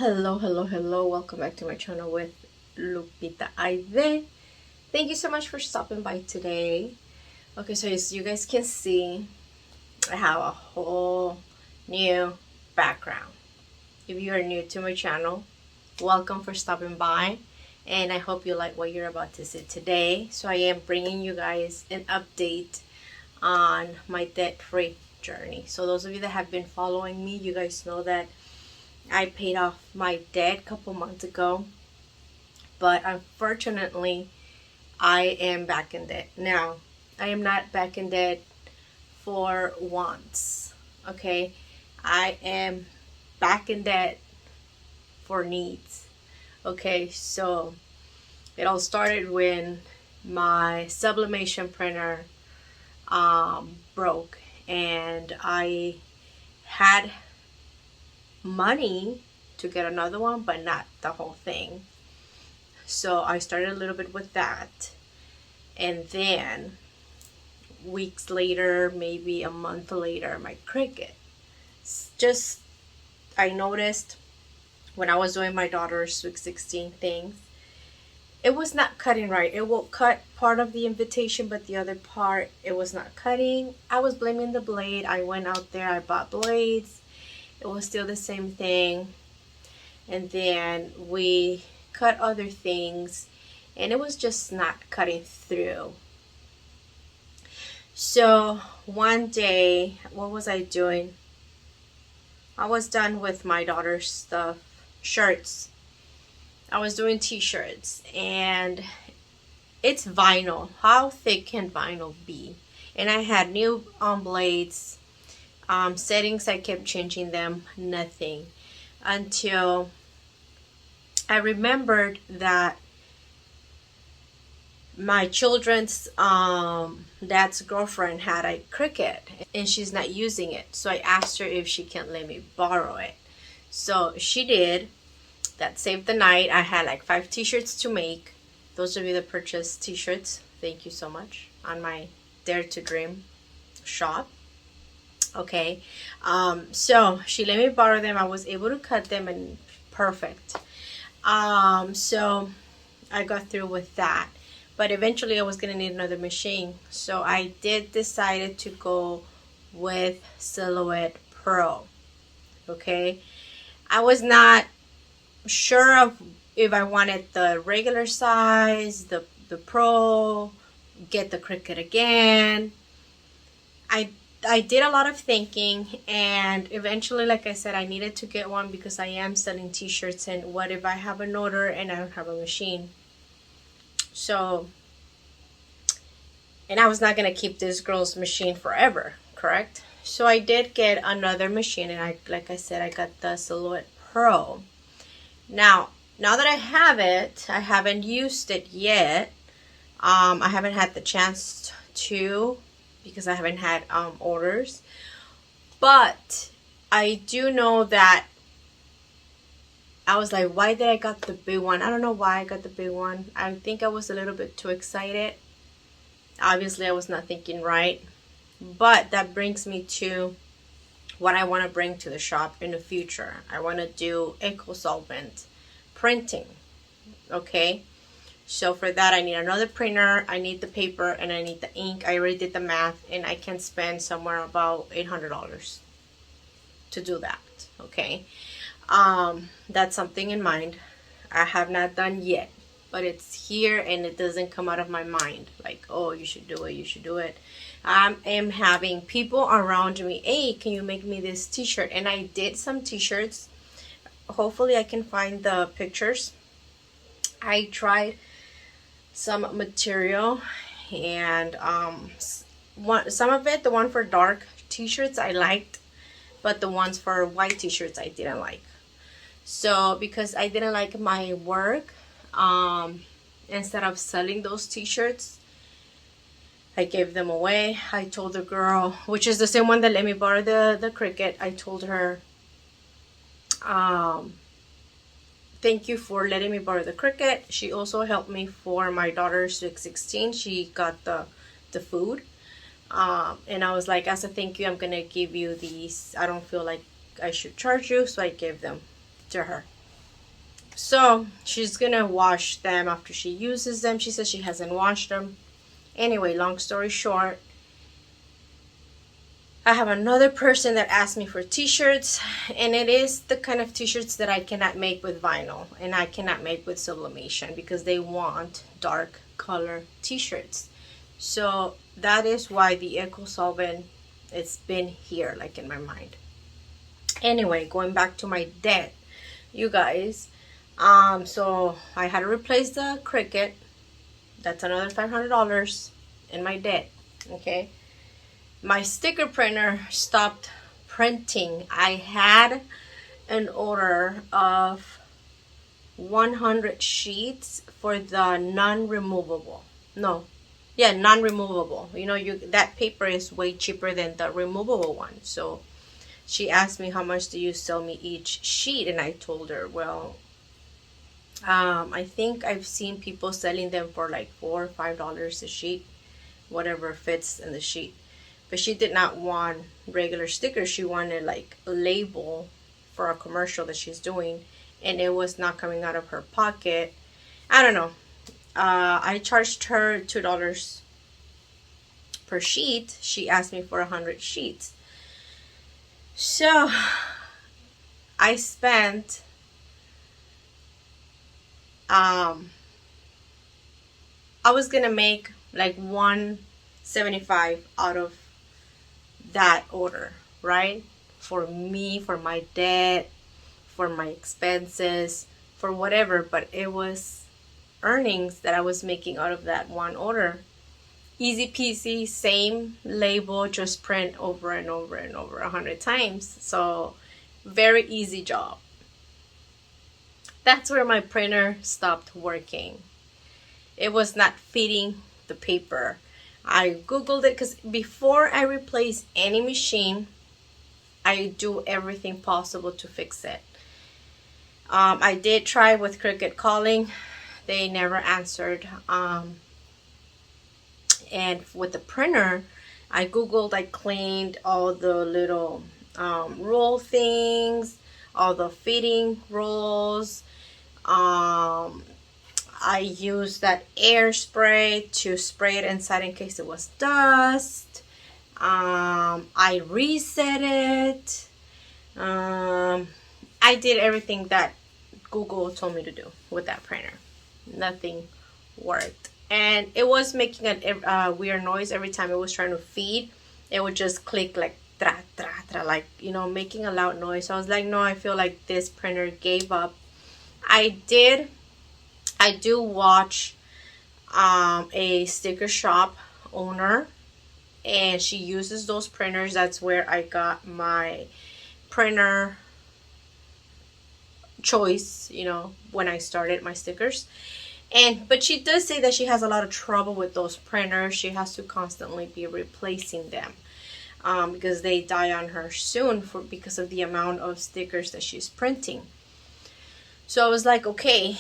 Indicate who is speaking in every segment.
Speaker 1: Hello. Welcome back to my channel with Lupita Aide. Thank you so much for stopping by today. Okay, so as you guys can see, I have a whole new background. If you are new to my channel, welcome for stopping by, and I hope you like what you're about to see today. So I am bringing you guys an update on my debt-free journey. So those of you that have been following me, you guys know that I paid off my debt a couple months ago, but unfortunately I am back in debt. Now, I am not back in debt for wants, okay? I am back in debt for needs, okay? So it all started when my sublimation printer broke, and I had money to get another one, but not the whole thing. So I started a little bit with that, and then weeks later, maybe a month later, my Cricut just, I noticed when I was doing my daughter's Sweet 16 things, it was not cutting right. It will cut part of the invitation, but the other part it was not cutting. I was blaming the blade. I went out there, I bought blades. It was still the same thing, and then we cut other things and it was just not cutting through. So one day, what was I doing? I was done with my daughter's stuff, shirts. I was doing t-shirts, and it's vinyl. How thick can vinyl be? And I had new blades. Settings, I kept changing them, nothing, until I remembered that my children's dad's girlfriend had a Cricut and she's not using it. So I asked her if she can let me borrow it. So she did. That saved the night. I had like 5 t-shirts to make. Those of you that purchased t-shirts, thank you so much, on my Dare to Dream shop. Okay, so she let me borrow them. I was able to cut them, and perfect. So I got through with that, but eventually I was gonna need another machine, so I decided to go with Silhouette Pro. Okay, I was not sure of if I wanted the regular size, the Pro, get the Cricut again. I did a lot of thinking, and eventually, like I said, I needed to get one because I am selling t-shirts, and what if I have an order and I don't have a machine? So, and I was not going to keep this girl's machine forever, correct? So I did get another machine, and like I said, I got the Silhouette Pro. Now that I have it, I haven't used it yet. I haven't had the chance to, because I haven't had orders, but I do know that I was like, why did I got the big one? I don't know why I got the big one. I think I was a little bit too excited. Obviously I was not thinking right, but that brings me to what I want to bring to the shop in the future. I want to do eco-solvent printing. Okay, so for that I need another printer, I need the paper, and I need the ink. I already did the math, and I can spend somewhere about $800 to do that. Okay, that's something in mind. I have not done yet, but it's here and it doesn't come out of my mind like, oh, you should do it. I am having people around me, hey, can you make me this t-shirt? And I did some t-shirts. Hopefully I can find the pictures. I tried some material, and some of it, the one for dark t-shirts I liked, but the ones for white t-shirts I didn't like. So because I didn't like my work, instead of selling those t-shirts, I gave them away. I told the girl, which is the same one that let me borrow the Cricut, I told her, thank you for letting me borrow the Cricut. She also helped me for my daughter's Sweet 16. She got the food. And I was like, as a thank you, I'm going to give you these. I don't feel like I should charge you, so I gave them to her. So she's gonna wash them after she uses them. She says she hasn't washed them. Anyway, long story short, I have another person that asked me for t-shirts, and it is the kind of t-shirts that I cannot make with vinyl and I cannot make with sublimation because they want dark color t-shirts. So that is why the Eco Solvent, it's been here like in my mind. Anyway, going back to my debt, you guys, so I had to replace the Cricut. That's another $500 in my debt. Okay, my sticker printer stopped printing. I had an order of 100 sheets for the non-removable. No, yeah, non-removable. You know, that paper is way cheaper than the removable one. So she asked me, how much do you sell me each sheet? And I told her, well, I think I've seen people selling them for like $4 or $5 a sheet, whatever fits in the sheet. But she did not want regular stickers. She wanted like a label for a commercial that she's doing, and it was not coming out of her pocket. I don't know. I charged her $2 per sheet. She asked me for 100 sheets. So I spent I was gonna make like $175 out of that order, right? For me, for my debt, for my expenses, for whatever. But it was earnings that I was making out of that one order. Easy peasy, same label, just print over and over and over 100 times. So very easy job. That's where my printer stopped working. It was not fitting the paper. I googled it because before I replace any machine, I do everything possible to fix it. I did try with Cricut calling. They never answered. And with the printer, I googled, I cleaned all the little roll things, all the fitting rolls. I used that air spray to spray it inside in case it was dust. I reset it. I did everything that Google told me to do with that printer. Nothing worked. And it was making a weird noise every time it was trying to feed. It would just click like tra tra tra, like, you know, making a loud noise. So I was like, no, I feel like this printer gave up. I do watch a sticker shop owner, and she uses those printers. That's where I got my printer choice, you know, when I started my stickers. But she does say that she has a lot of trouble with those printers. She has to constantly be replacing them because they die on her soon because of the amount of stickers that she's printing. So I was like, okay,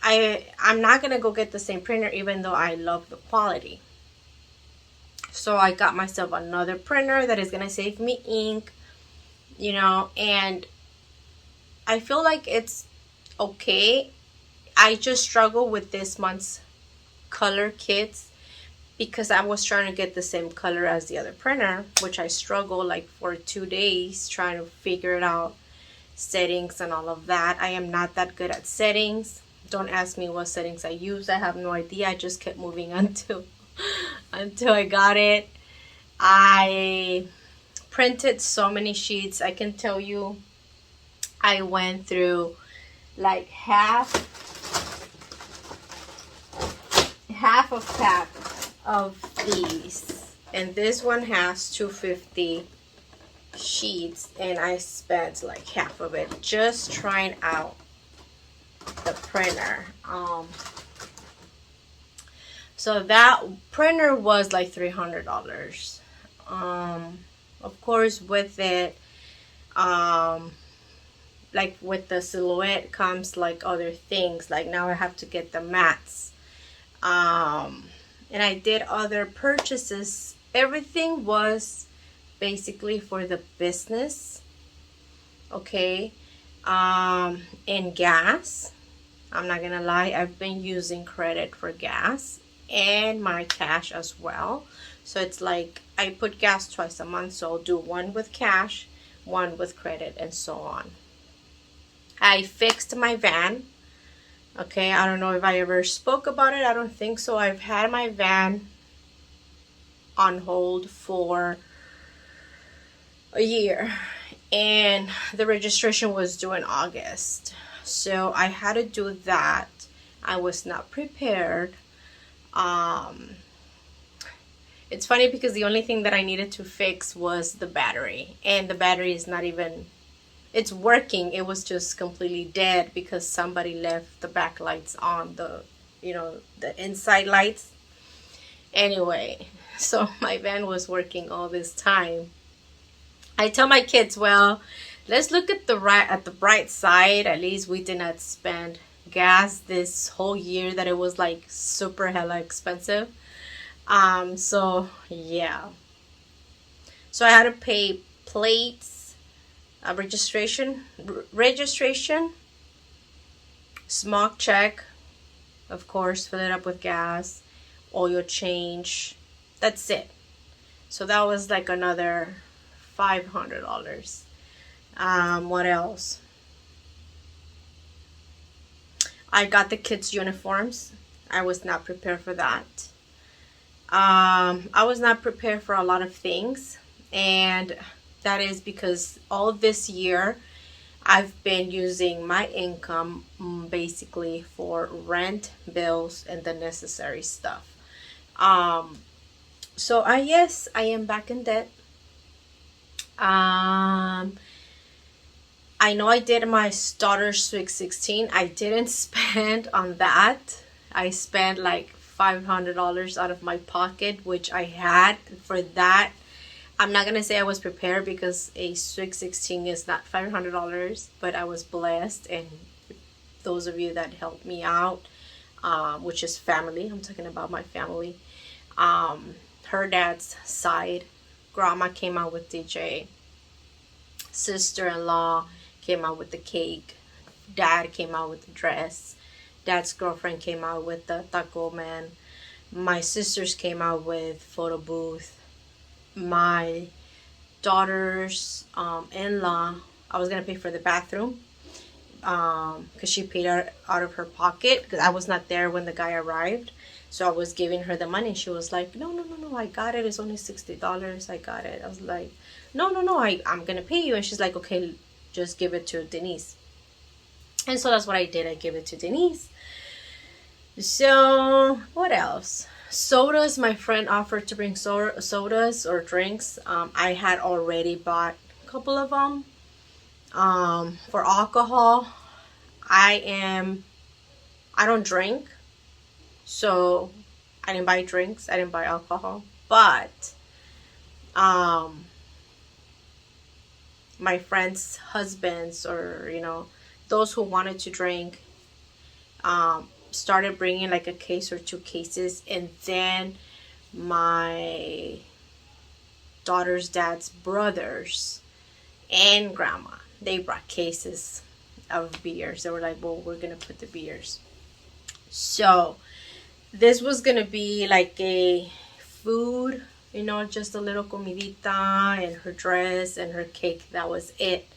Speaker 1: I'm not gonna go get the same printer even though I love the quality. So I got myself another printer that is gonna save me ink, you know, and I feel like it's okay. I just struggle with this month's color kits because I was trying to get the same color as the other printer, which I struggled like for 2 days trying to figure it out, settings and all of that. I am not that good at settings. Don't ask me what settings I use. I have no idea. I just kept moving until I got it. I printed so many sheets. I can tell you I went through like half a pack of these, and this one has 250 sheets, and I spent like half of it just trying out the printer. So that printer was like $300. Of course, with it, like with the silhouette comes like other things. Like now I have to get the mats. And I did other purchases. Everything was basically for the business. Okay. In gas, I'm not gonna lie, I've been using credit for gas and my cash as well. So it's like I put gas twice a month, so I'll do one with cash, one with credit, and so on. I fixed my van. Okay, I don't know if I ever spoke about it. I don't think so. I've had my van on hold for a year, and the registration was due in August. So I had to do that. I was not prepared. It's funny because the only thing that I needed to fix was the battery, and the battery is not even, it's working. It was just completely dead because somebody left the back lights on, the inside lights. Anyway, so my van was working all this time. I tell my kids, well, let's look at the bright side. At least we did not spend gas this whole year that it was like super hella expensive. So yeah. So I had to pay plates, registration, smoke check, of course, fill it up with gas, oil change. That's it. So that was like another $500. What else? I got the kids' uniforms. I was not prepared for that. I was not prepared for a lot of things, and that is because all this year I've been using my income basically for rent, bills, and the necessary stuff. So yes, I am back in debt. I know I did my daughter's Sweet 16. I didn't spend on that. I spent like $500 out of my pocket, which I had for that. I'm not gonna say I was prepared because a Sweet 16 is not $500, but I was blessed, and those of you that helped me out, which is family, I'm talking about my family. Her dad's side, grandma came out with DJ, sister-in-law came out with the cake, dad came out with the dress, dad's girlfriend came out with the taco man, my sisters came out with photo booth, my daughter's in-law, I was gonna pay for the bathroom because she paid out of her pocket because I was not there when the guy arrived. So I was giving her the money. She was like, no, I got it. It's only $60. I got it. I was like, no, I'm going to pay you. And she's like, okay, just give it to Denise. And so that's what I did. I gave it to Denise. So what else? Sodas. My friend offered to bring sodas or drinks. I had already bought a couple of them. For alcohol, I don't drink. So I didn't buy drinks, I didn't buy alcohol, but my friends' husbands, or those who wanted to drink, started bringing like a case or two cases, and then my daughter's dad's brothers and grandma, they brought cases of beers. They were like, well, we're gonna put the beers. So this was gonna be like a food, just a little comidita and her dress and her cake. That was it.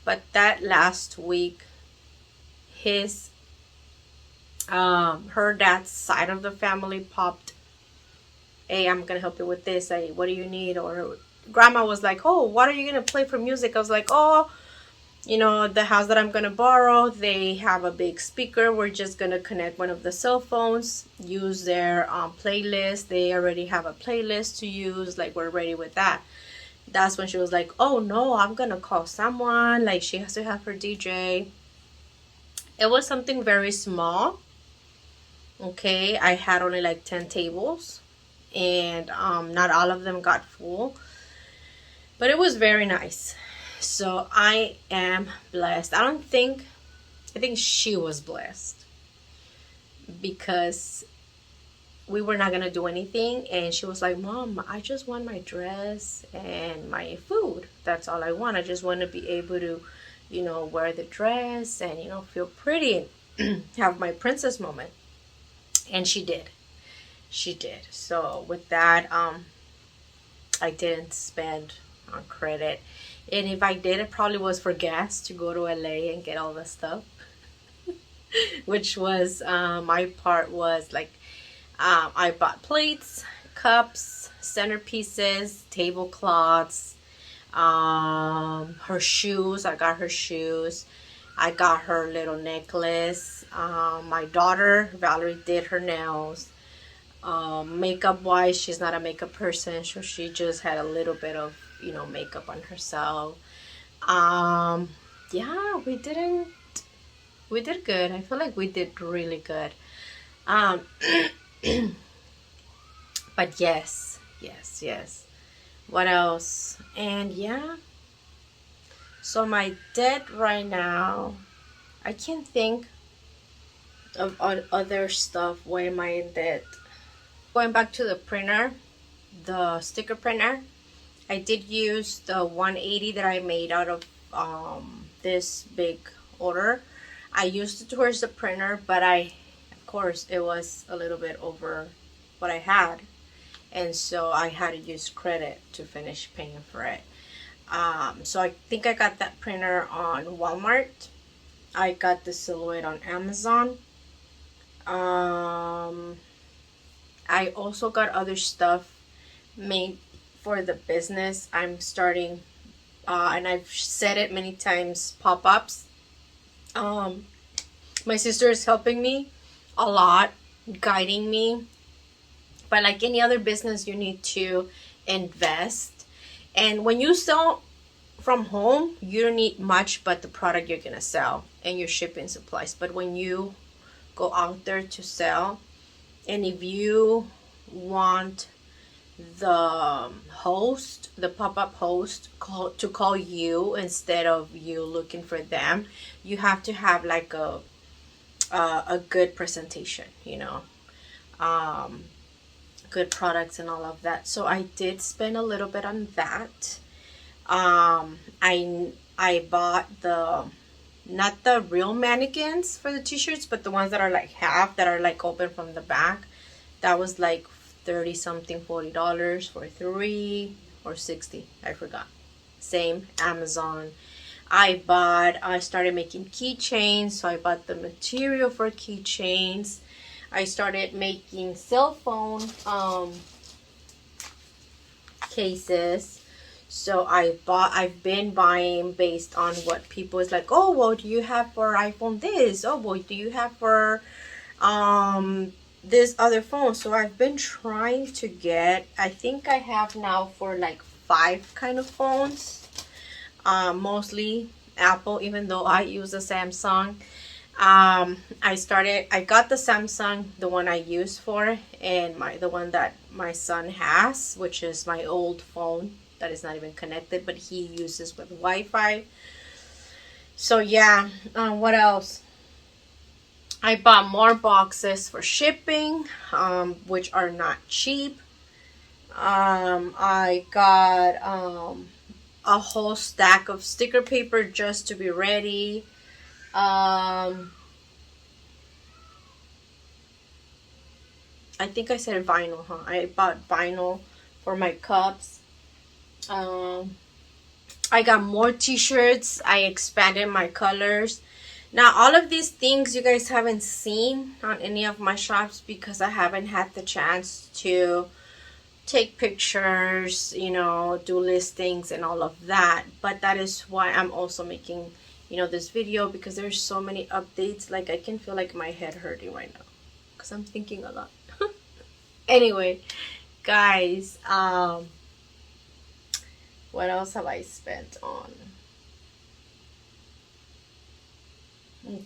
Speaker 1: But that last week, her dad's side of the family popped, hey, I'm gonna help you with this. Hey, what do you need? Or grandma was like, oh, what are you gonna play for music? I was like, oh, the house that I'm gonna borrow, they have a big speaker. We're just gonna connect one of the cell phones, use their playlist. They already have a playlist to use. Like, we're ready with that. That's when she was like, oh no, I'm gonna call someone. Like, she has to have her DJ. It was something very small. Okay, I had only like 10 tables, and not all of them got full, but it was very nice. So I am blessed. I think she was blessed because we were not gonna do anything, and she was like, Mom, I just want my dress and my food. That's all I want. I just want to be able to you know, wear the dress and, you know, feel pretty and have my princess moment. And she did. She did. So with that, I didn't spend on credit. And if I did, it probably was for gas to go to LA and get all the stuff. Which was, my part was like, I bought plates, cups, centerpieces, tablecloths, her shoes. I got her shoes. I got her little necklace. My daughter, Valerie, did her nails. Makeup wise, she's not a makeup person, so she just had a little bit of, you know, makeup on herself. Yeah, we did good. I feel like we did really good. But yes. What else? And yeah, so my debt right now, I can't think of other stuff. Why am I in debt? Going back to the printer, the sticker printer, I did use the 180 that I made out of this big order. I used it towards the printer, but of course, it was a little bit over what I had. And so I had to use credit to finish paying for it. So I think I got that printer on Walmart. I got the Silhouette on Amazon. I also got other stuff made for the business. I'm starting, and I've said it many times, pop-ups. My sister is helping me a lot, guiding me. But like any other business, you need to invest. And when you sell from home, you don't need much but the product you're gonna sell and your shipping supplies. But when you go out there to sell, and if you want the host, the pop-up host, to call you instead of you looking for them, you have to have like a good presentation, you know, good products and all of that. So I did spend a little bit on that. I bought not the real mannequins for the t-shirts, but the ones that are like half, that are like open from the back. That was like 30 something, $40 for 3, or 60, I forgot. Same, Amazon. I started making keychains, so I bought the material for keychains. I started making cell phone cases. So I've been buying based on what people is like, oh, well, do you have for iPhone this? Oh, well, do you have for this other phone? So I've been trying to get, I think I have now for like 5 kind of phones. Mostly Apple, even though I use a Samsung. I got the Samsung, the one I use for, and the one that my son has, which is my old phone that is not even connected, but he uses with Wi-Fi. So yeah, what else? I bought more boxes for shipping, which are not cheap. I got a whole stack of sticker paper just to be ready. I think I said vinyl, huh? I bought vinyl for my cups. I got more t-shirts. I expanded my colors. Now, all of these things you guys haven't seen on any of my shops because I haven't had the chance to take pictures, you know, do listings and all of that. But that is why I'm also making, you know, this video, because there's so many updates. Like, I can feel like my head hurting right now because I'm thinking a lot. Anyway, guys, what else have I spent on?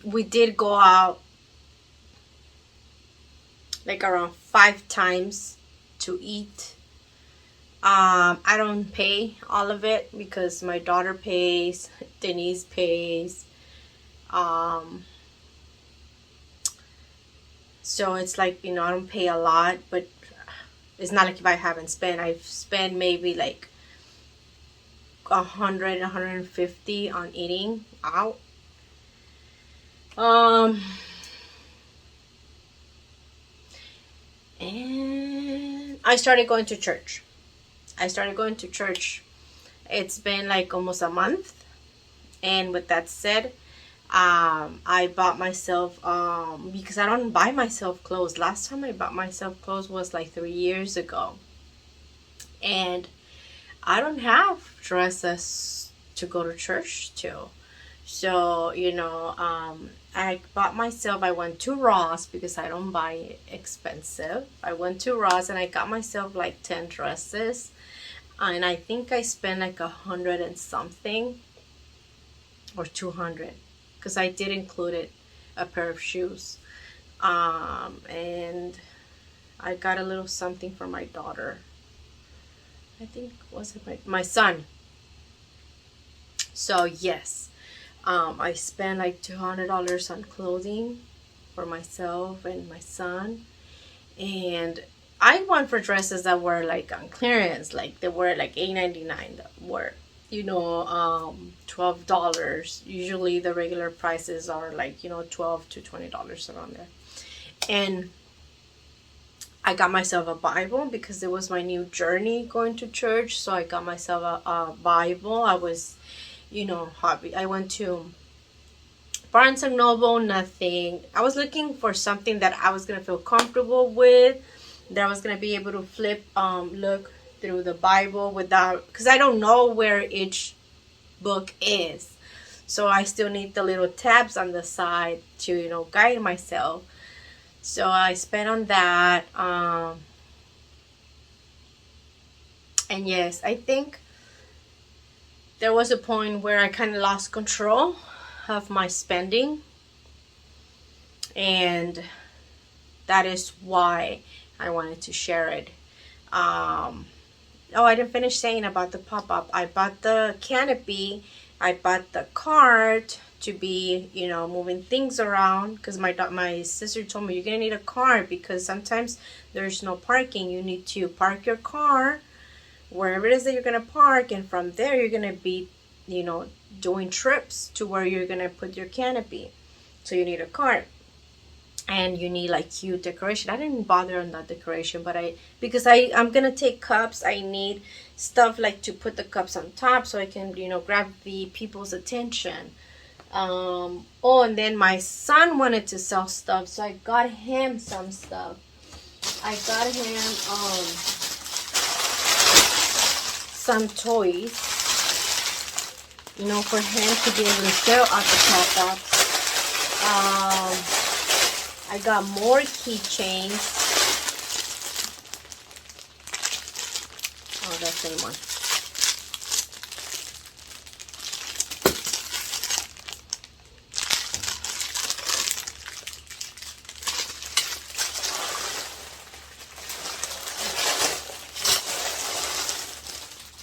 Speaker 1: We did go out like around 5 times to eat. I don't pay all of it because my daughter pays, Denise pays. So it's like, you know, I don't pay a lot, but it's not like if I haven't spent. I've spent maybe like 150 on eating out. And I started going to church. It's been like almost a month. And with that said, I bought myself, because I don't buy myself clothes. Last time I bought myself clothes was like 3 years ago. And I don't have dresses to go to church to. So, I went to Ross because I don't buy expensive. I went to Ross and I got myself like 10 dresses. And I think I spent like 100 and something or 200 because I did include a pair of shoes. And I got a little something for my daughter. I think, was it my son? So yes, I spent like $200 on clothing for myself and my son. And I went for dresses that were like on clearance, like they were like $8.99, that were, $12. Usually the regular prices are like, $12 to $20 around there. And I got myself a Bible because it was my new journey going to church. So I got myself a Bible. I was, hobby. I went to Barnes and Noble, nothing. I was looking for something that I was going to feel comfortable with, that I was going to be able to look through the Bible without, because I don't know where each book is. So I still need the little tabs on the side to, guide myself. So I spent on that. And yes, I think there was a point where I kind of lost control of my spending. And that is why I wanted to share it. I didn't finish saying about the pop-up. I bought the canopy. I bought the cart to be, moving things around, because my sister told me you're gonna need a cart because sometimes there's no parking. You need to park your car wherever it is that you're gonna park, and from there you're gonna be, doing trips to where you're gonna put your canopy. So you need a cart. And you need like cute decoration. I didn't bother on that decoration, but because I'm gonna take cups, I need stuff like to put the cups on top so I can, grab the people's attention. And then my son wanted to sell stuff, so I got him some stuff. I got him some toys, for him to be able to sell at the pop-ups. I got more keychains. Oh, that same one.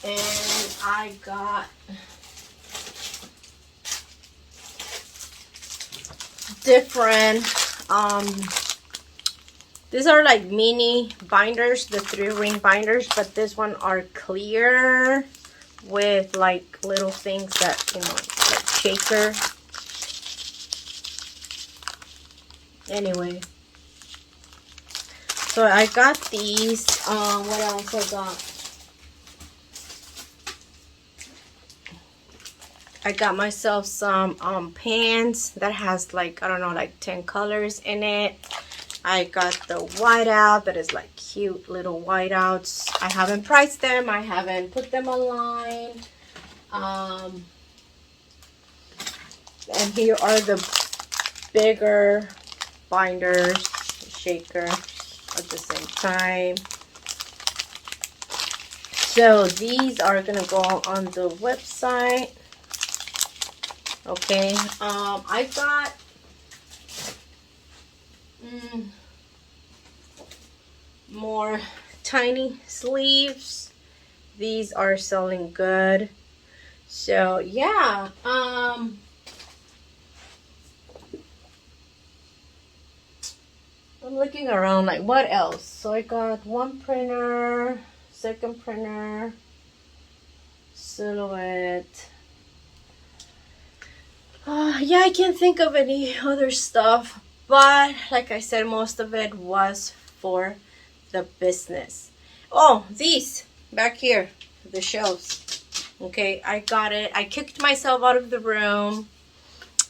Speaker 1: And I got different, these are like mini binders, the 3-ring binders, but this one are clear with like little things that, like shaker. Anyway, so I got these. What else I got? I got myself some pants that has like, I don't know, like 10 colors in it. I got the whiteout that is like cute little whiteouts. I haven't priced them. I haven't put them online. And here are the bigger binders, shaker at the same time. So these are gonna go on the website. Okay, I got more tiny sleeves. These are selling good. So yeah, I'm looking around like what else. So I got one printer, second printer, Silhouette. Yeah, I can't think of any other stuff, but like I said, most of it was for the business. Oh, these back here, the shelves. Okay, I got it. I kicked myself out of the room.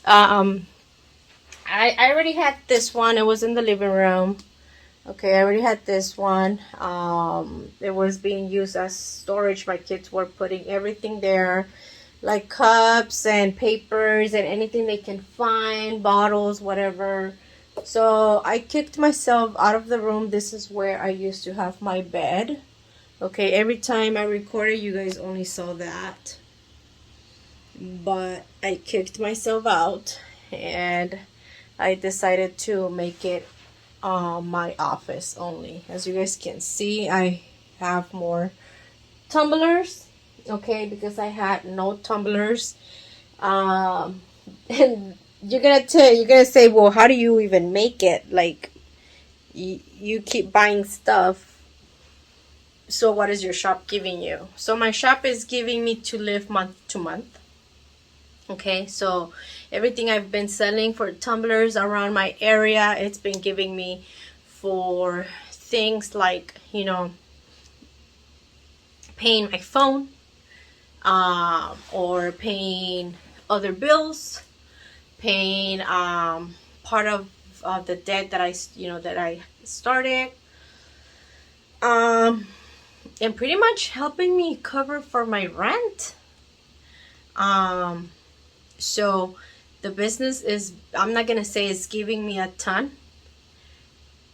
Speaker 1: I already had this one. It was in the living room. Okay, I already had this one. It was being used as storage. My kids were putting everything there, like cups and papers and anything they can find, bottles, whatever. So I kicked myself out of the room. This is where I used to have my bed. Okay, every time I recorded, you guys only saw that. But I kicked myself out and I decided to make it my office only. As you guys can see, I have more tumblers. Okay, because I had no tumblers. And you're gonna say, well, how do you even make it? Like, you keep buying stuff. So what is your shop giving you? So my shop is giving me to live month to month. Okay, so everything I've been selling for tumblers around my area, it's been giving me for things like, you know, paying my phone, or paying other bills, paying part of the debt that I started, and pretty much helping me cover for my rent. So the business is, I'm not gonna say it's giving me a ton,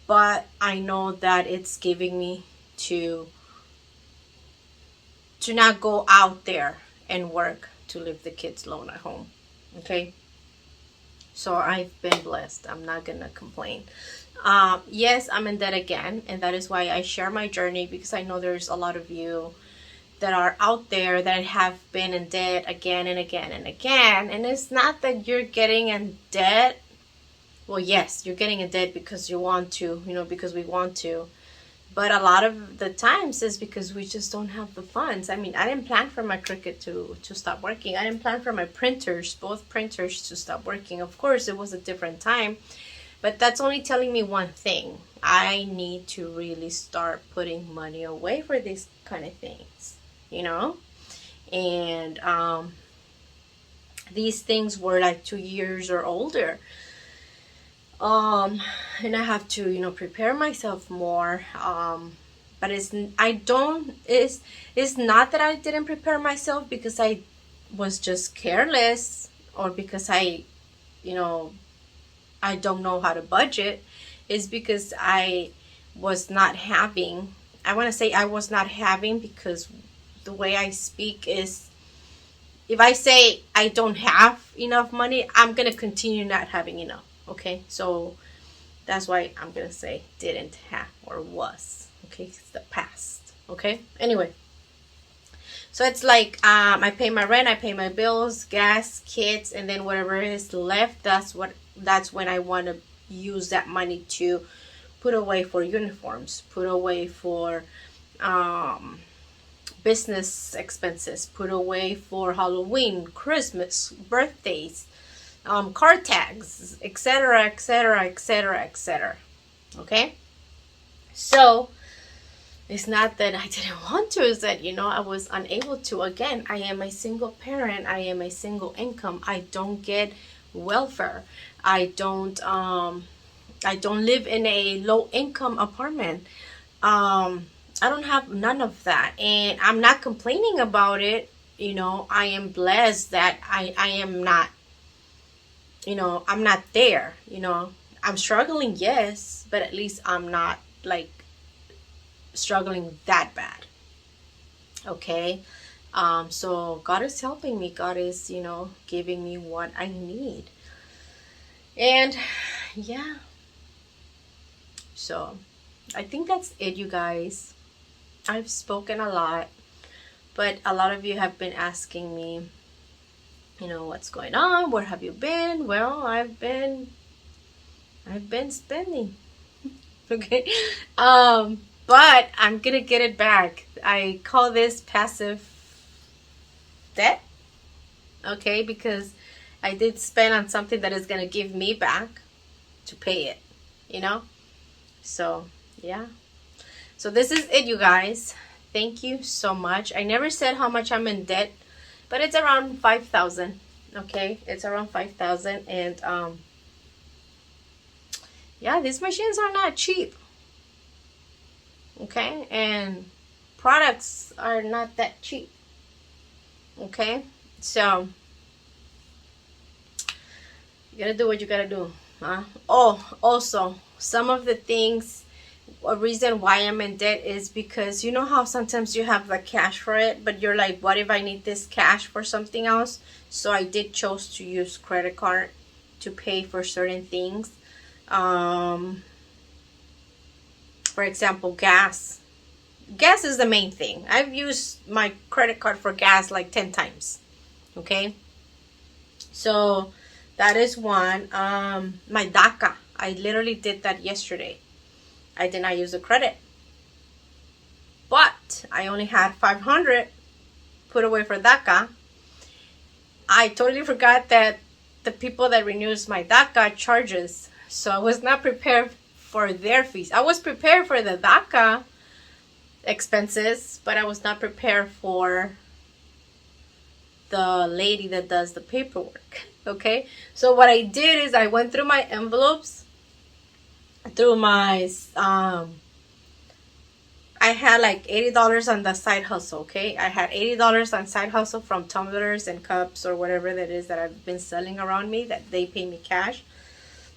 Speaker 1: but I know that it's giving me to not go out there and work to leave the kids alone at home. Okay, so I've been blessed. I'm not gonna complain. Yes, I'm in debt again, and that is why I share my journey, because I know there's a lot of you that are out there that have been in debt again and again and again. And it's not that you're getting in debt. Well, yes, you're getting in debt because you want to, because we want to. But a lot of the times is because we just don't have the funds. I mean, I didn't plan for my Cricut to stop working. I didn't plan for my printers, both printers, to stop working. Of course, it was a different time. But that's only telling me one thing. I need to really start putting money away for these kind of things. And these things were like 2 years or older, and I have to prepare myself more, but it's not that I didn't prepare myself because I was just careless, or because I don't know how to budget. It's because I was not having because the way I speak is, if I say I don't have enough money, I'm going to continue not having enough. Okay, so that's why I'm going to say didn't have or was. Okay, it's the past. Okay, anyway. So it's like I pay my rent, I pay my bills, gas, kids, and then whatever is left, that's when I want to use that money to put away for uniforms, put away for business expenses, put away for Halloween, Christmas, birthdays, car tags, etc., etc., etc., etc. Okay, so it's not that I didn't want to, it's that I was unable to. Again, I am a single parent, I am a single income, I don't get welfare, I don't live in a low income apartment. I don't have none of that, and I'm not complaining about it. I am blessed that I am not, I'm not there. I'm struggling, yes, but at least I'm not like struggling that bad. Okay, so God is helping me. God is, giving me what I need, and yeah. So I think that's it, you guys. I've spoken a lot, but a lot of you have been asking me, what's going on? Where have you been? Well, I've been spending. Okay. But I'm gonna get it back. I call this passive debt, okay, because I did spend on something that is going to give me back to pay it, you know. So yeah, so this is it, you guys. Thank you so much. I never said how much I'm in debt, but it's around 5,000. Okay, it's around 5,000. And yeah, these machines are not cheap. Okay, and products are not that cheap. Okay, so you gotta do what you gotta do. Oh, also, some of the things, a reason why I'm in debt is because you know how sometimes you have the cash for it, but you're like, what if I need this cash for something else? So I did chose to use credit card to pay for certain things. For example, gas. Gas is the main thing. I've used my credit card for gas like 10 times. Okay, so that is one. My DACA, I literally did that yesterday. I did not use a credit, but I only had 500 put away for DACA. I totally forgot that the people that renews my DACA charges, so I was not prepared for their fees. I was prepared for the DACA expenses, but I was not prepared for the lady that does the paperwork. Okay, so what I did is I went through my envelopes, through my I had like $80 on the side hustle. Okay, I had $80 on side hustle from tumblers and cups or whatever that is that I've been selling around me, that they pay me cash.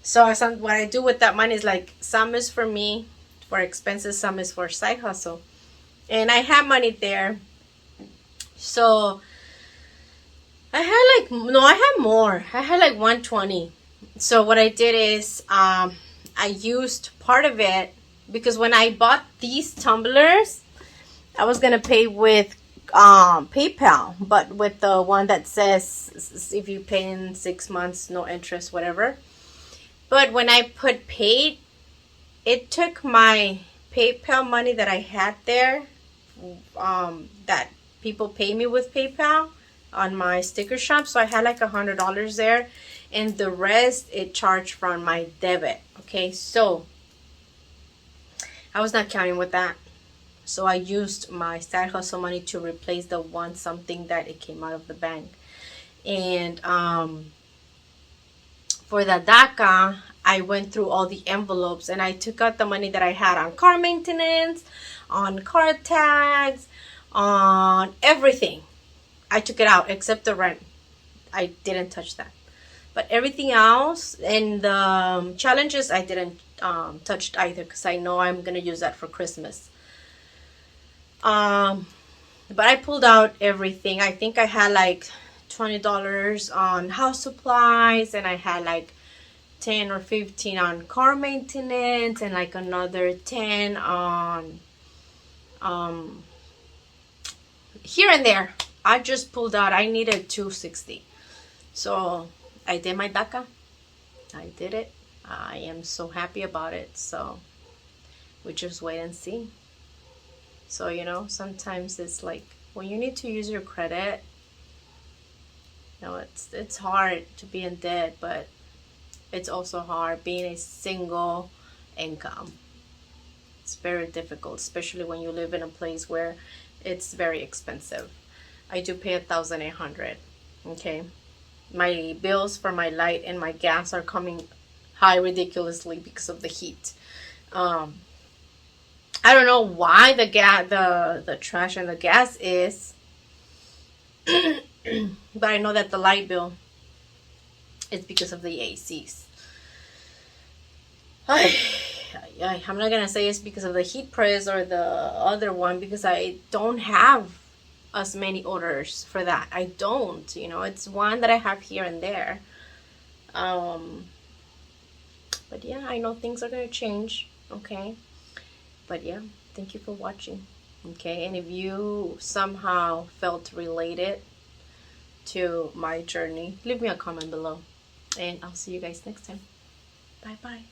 Speaker 1: So what I do with that money is like, some is for me for expenses, some is for side hustle, and I have money there. So I had like, no, I had more. I had like 120. So what I did is I used part of it, because when I bought these tumblers, I was gonna pay with PayPal, but with the one that says if you pay in 6 months, no interest, whatever. But when I put paid, it took my PayPal money that I had there, that people pay me with PayPal on my sticker shop. So I had like $100 there, and the rest it charged from my debit. Okay, so I was not counting with that. So I used my side hustle money to replace the one something that it came out of the bank. And for the DACA, I went through all the envelopes and I took out the money that I had on car maintenance, on car tags, on everything. I took it out except the rent. I didn't touch that. But everything else, and the challenges, I didn't touch it either, because I know I'm going to use that for Christmas. But I pulled out everything. I think I had like $20 on house supplies, and I had like 10 or 15 on car maintenance, and like another 10 on here and there. I just pulled out, I needed 260. So I did my DACA. I did it. I am so happy about it. So we just wait and see. So, you know, sometimes it's like when you need to use your credit, you know, it's hard to be in debt, but it's also hard being a single income. It's very difficult, especially when you live in a place where it's very expensive. I do pay $1,800. Okay, my bills for my light and my gas are coming high ridiculously because of the heat. I don't know why the trash and the gas is, but I know that the light bill is because of the ACs. I'm not gonna say it's because of the heat press or the other one, because I don't have as many orders for that. I don't, you know, it's one that I have here and there. But yeah, I know things are gonna change. Okay, but yeah, thank you for watching. Okay, and if you somehow felt related to my journey, leave me a comment below, and I'll see you guys next time. Bye bye.